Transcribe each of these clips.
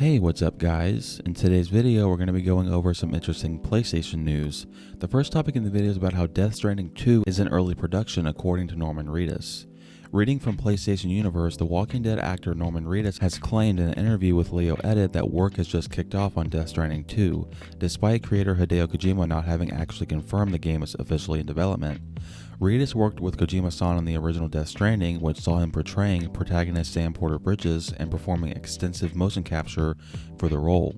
Hey, what's up guys? In today's video, we're going to be going over some interesting PlayStation news. The first topic in the video is about how Death Stranding 2 is in early production according to Norman Reedus. Reading from PlayStation Universe, The Walking Dead actor Norman Reedus has claimed in an interview with Leo Edit that work has just kicked off on Death Stranding 2, despite creator Hideo Kojima not having actually confirmed the game is officially in development. Reedus worked with Kojima-san on the original Death Stranding, which saw him portraying protagonist Sam Porter Bridges and performing extensive motion capture for the role.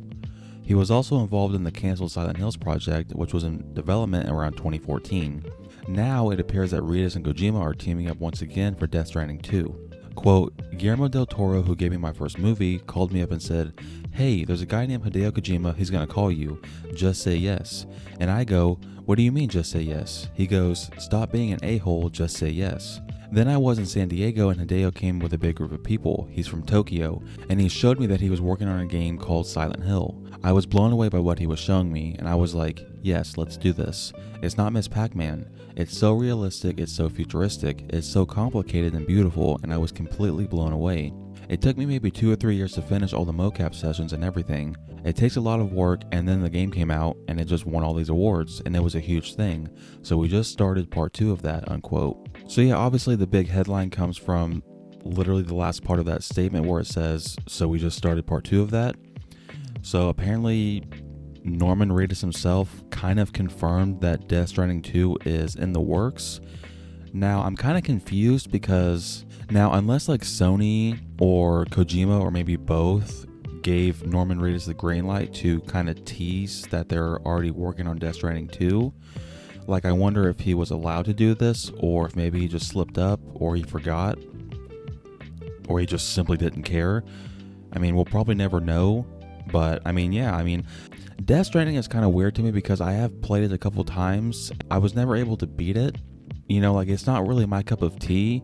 He was also involved in the canceled Silent Hills project, which was in development around 2014. Now it appears that Reedus and Kojima are teaming up once again for Death Stranding 2. Quote, Guillermo del Toro, who gave me my first movie, called me up and said, "Hey, there's a guy named Hideo Kojima, he's gonna call you. Just say yes." And I go, "What do you mean just say yes?" He goes, "Stop being an a-hole, just say yes." Then I was in San Diego and Hideo came with a big group of people. He's from Tokyo, and he showed me that he was working on a game called Silent Hill. I was blown away by what he was showing me, and I was like, yes, let's do this. It's not Miss Pac-Man. It's so realistic, it's so futuristic, it's so complicated and beautiful, and I was completely blown away. It took me maybe 2 or 3 years to finish all the mocap sessions and everything. It takes a lot of work, and then the game came out and it just won all these awards, and it was a huge thing. So we just started part 2 of that, unquote. So yeah, obviously the big headline comes from literally the last part of that statement where it says, so we just started part 2 of that. So apparently Norman Reedus himself kind of confirmed that Death Stranding 2 is in the works. Now I'm kind of confused because now unless like Sony or Kojima or maybe both gave Norman Reedus the green light to kind of tease that they're already working on Death Stranding 2, like I wonder if he was allowed to do this or if maybe he just slipped up or he forgot or he just simply didn't care. I mean, we'll probably never know, but I mean, yeah, Death Stranding is kind of weird to me because I have played it a couple times. I was never able to beat it. You know, like it's not really my cup of tea,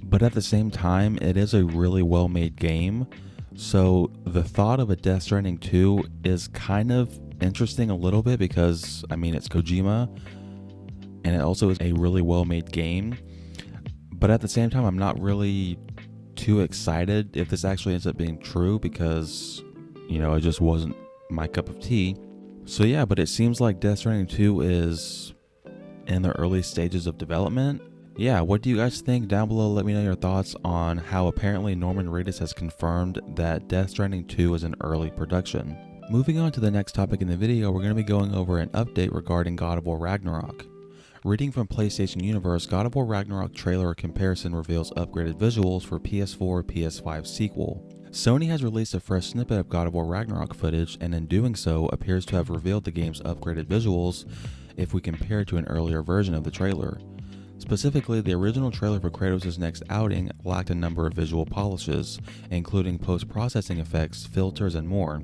but at the same time, it is a really well-made game. So the thought of a Death Stranding 2 is kind of interesting a little bit because, I mean, it's Kojima and it also is a really well-made game. But at the same time, I'm not really too excited if this actually ends up being true because, you know, it just wasn't my cup of tea. So yeah, but it seems like Death Stranding 2 is in the early stages of development. Yeah, what do you guys think? Down below, let me know your thoughts on how apparently Norman Reedus has confirmed that Death Stranding 2 is in early production. Moving on to the next topic in the video, we're going to be going over an update regarding GOW Ragnarok. Reading from PlayStation Universe, GOW Ragnarok trailer comparison reveals upgraded visuals for PS4 PS5 sequel. Sony has released a fresh snippet of GOW Ragnarok footage, and in doing so appears to have revealed the game's upgraded visuals if we compare to an earlier version of the trailer. Specifically, the original trailer for Kratos' next outing lacked a number of visual polishes, including post-processing effects, filters, and more.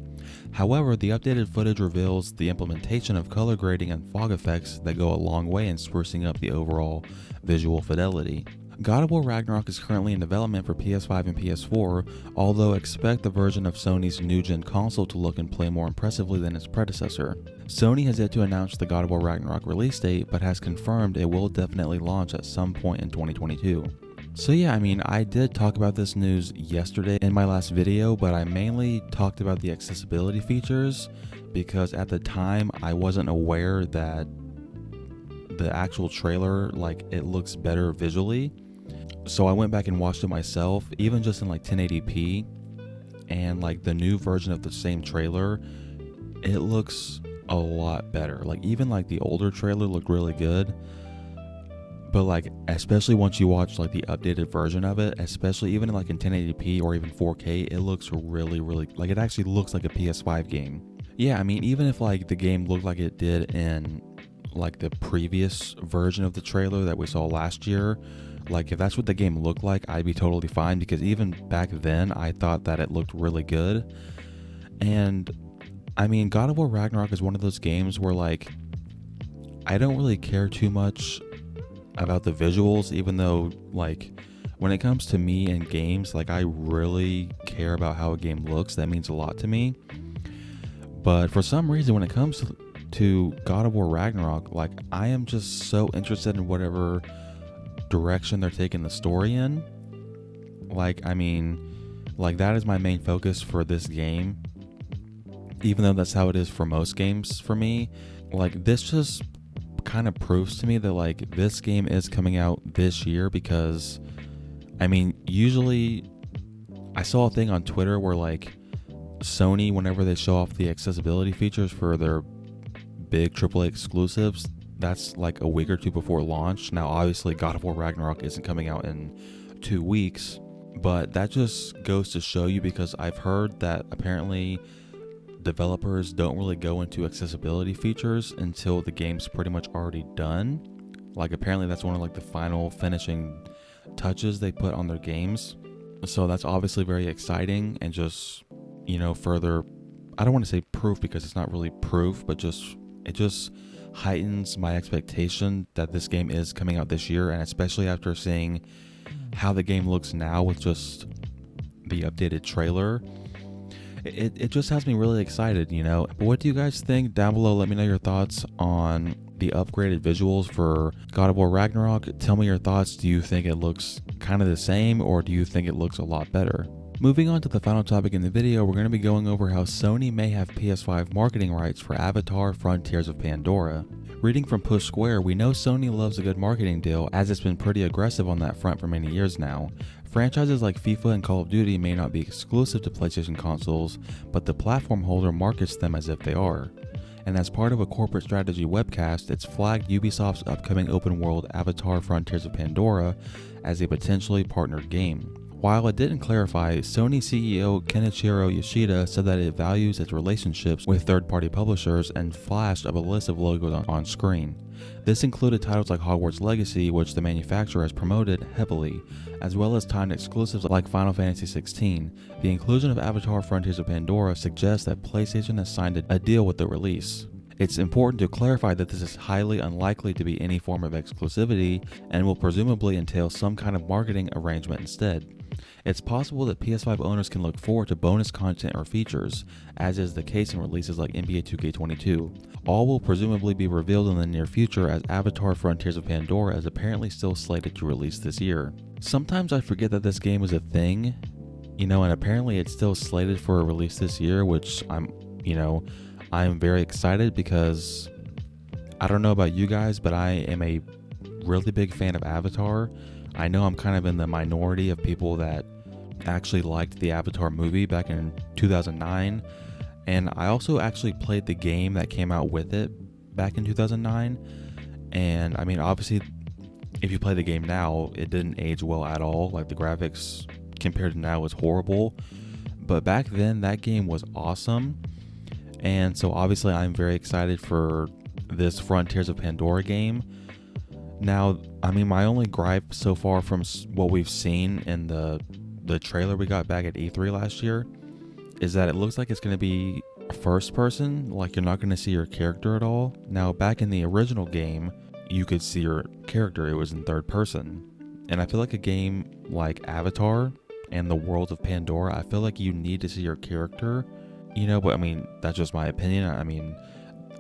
However, the updated footage reveals the implementation of color grading and fog effects that go a long way in sprucing up the overall visual fidelity. GOW Ragnarok is currently in development for PS5 and PS4, although expect the version of Sony's new-gen console to look and play more impressively than its predecessor. Sony has yet to announce the GOW Ragnarok release date, but has confirmed it will definitely launch at some point in 2022. So yeah, I did talk about this news yesterday in my last video, but I mainly talked about the accessibility features because at the time I wasn't aware that the actual trailer, like, it looks better visually. So I went back and watched it myself, even just in like 1080p, and like the new version of the same trailer, it looks a lot better. Like even like the older trailer looked really good, but like especially once you watch like the updated version of it, especially even like in 1080p or even 4K, it looks really like it actually looks like a PS5 game. Yeah, even if like the game looked like it did in like the previous version of the trailer that we saw last year, like if that's what the game looked like, I'd be totally fine because even back then I thought that it looked really good. And GOW Ragnarok is one of those games where like I don't really care too much about the visuals, even though like when it comes to me and games, like I really care about how a game looks. That means a lot to me. But for some reason when it comes to GOW Ragnarok, like I am just so interested in whatever direction they're taking the story in. Like Like, that is my main focus for this game, even though that's how it is for most games for me. Like, this just kind of proves to me that like this game is coming out this year, because I mean, usually I saw a thing on Twitter where like Sony, whenever they show off the accessibility features for their big AAA exclusives, that's like a week or two before launch. Now obviously God of War Ragnarok isn't coming out in 2 weeks, but that just goes to show you, because I've heard that apparently developers don't really go into accessibility features until the game's pretty much already done. Like, apparently that's one of like the final finishing touches they put on their games. So that's obviously very exciting, and just, you know, further, I don't want to say proof because it's not really proof, but it just heightens my expectation that this game is coming out this year. And especially after seeing how the game looks now with just the updated trailer, it just has me really excited, you know. What do you guys think? Down below, let me know your thoughts on the upgraded visuals for God of War Ragnarok. Tell me your thoughts. Do you think it looks kind of the same, or do you think it looks a lot better? Moving on to the final topic in the video, we're going to be going over how Sony may have PS5 marketing rights for Avatar: Frontiers of Pandora. Reading from Push Square, we know Sony loves a good marketing deal, as it's been pretty aggressive on that front for many years now. Franchises like FIFA and Call of Duty may not be exclusive to PlayStation consoles, but the platform holder markets them as if they are. And as part of a corporate strategy webcast, it's flagged Ubisoft's upcoming open world Avatar: Frontiers of Pandora as a potentially partnered game. While it didn't clarify, Sony CEO Kenichiro Yoshida said that it values its relationships with third-party publishers, and flashed up a list of logos on screen. This included titles like Hogwarts Legacy, which the manufacturer has promoted heavily, as well as timed exclusives like Final Fantasy XVI. The inclusion of Avatar: Frontiers of Pandora suggests that PlayStation has signed a deal with the release. It's important to clarify that this is highly unlikely to be any form of exclusivity, and will presumably entail some kind of marketing arrangement instead. It's possible that PS5 owners can look forward to bonus content or features, as is the case in releases like NBA 2K22. All will presumably be revealed in the near future, as Avatar: Frontiers of Pandora is apparently still slated to release this year. Sometimes I forget that this game is a thing, you know, and apparently it's still slated for a release this year, which I'm very excited, because I don't know about you guys, but I am a really big fan of Avatar. I know I'm kind of in the minority of people that actually liked the Avatar movie back in 2009, and I also actually played the game that came out with it back in 2009, and I mean, obviously if you play the game now, it didn't age well at all. Like, the graphics compared to now is horrible, but back then that game was awesome. And so obviously I'm very excited for this Frontiers of Pandora game. Now, I mean, my only gripe so far from what we've seen in the trailer we got back at E3 last year is that it looks like it's going to be first person, like you're not going to see your character at all. Now, back in the original game, you could see your character. It was in third person. And I feel like a game like Avatar and the world of Pandora, I feel like you need to see your character, you know, but I mean, that's just my opinion. I mean,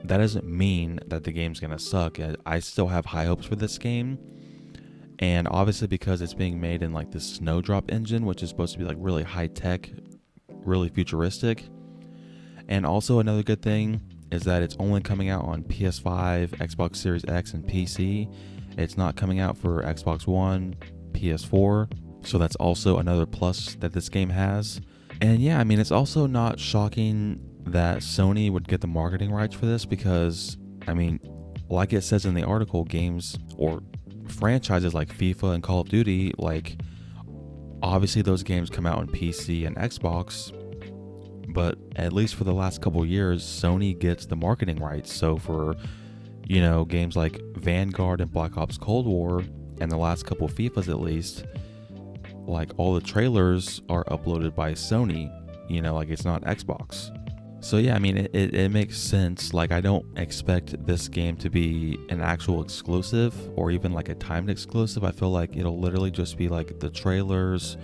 that doesn't mean that the game's gonna suck. I still have high hopes for this game, and obviously because it's being made in like this Snowdrop engine, which is supposed to be like really high tech, really futuristic. And also another good thing is that it's only coming out on PS5, Xbox Series X, and PC. It's not coming out for Xbox One, PS4, so that's also another plus that this game has. And yeah, I mean, it's also not shocking that Sony would get the marketing rights for this, because, I mean, like it says in the article, games or franchises like FIFA and Call of Duty, like, obviously those games come out on PC and Xbox, but at least for the last couple years, Sony gets the marketing rights. So for, you know, games like Vanguard and Black Ops Cold War, and the last couple FIFAs at least, like, all the trailers are uploaded by Sony, you know, like it's not Xbox. So yeah, I mean, it makes sense. Like, I don't expect this game to be an actual exclusive or even like a timed exclusive. I feel like it'll literally just be like the trailers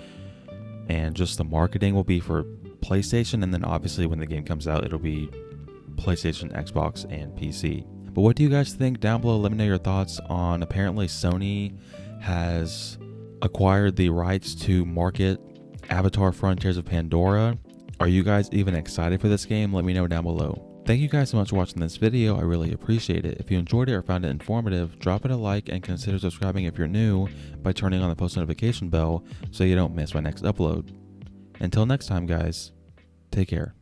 and just the marketing will be for PlayStation, and then obviously when the game comes out, it'll be PlayStation, Xbox, and PC. But what do you guys think? Down below, let me know your thoughts on, apparently Sony has acquired the rights to market Avatar Frontiers of Pandora. Are you guys even excited for this game? Let me know down below. Thank you guys so much for watching this video. I really appreciate it. If you enjoyed it or found it informative, drop it a like and consider subscribing if you're new by turning on the post notification bell so you don't miss my next upload. Until next time guys, take care.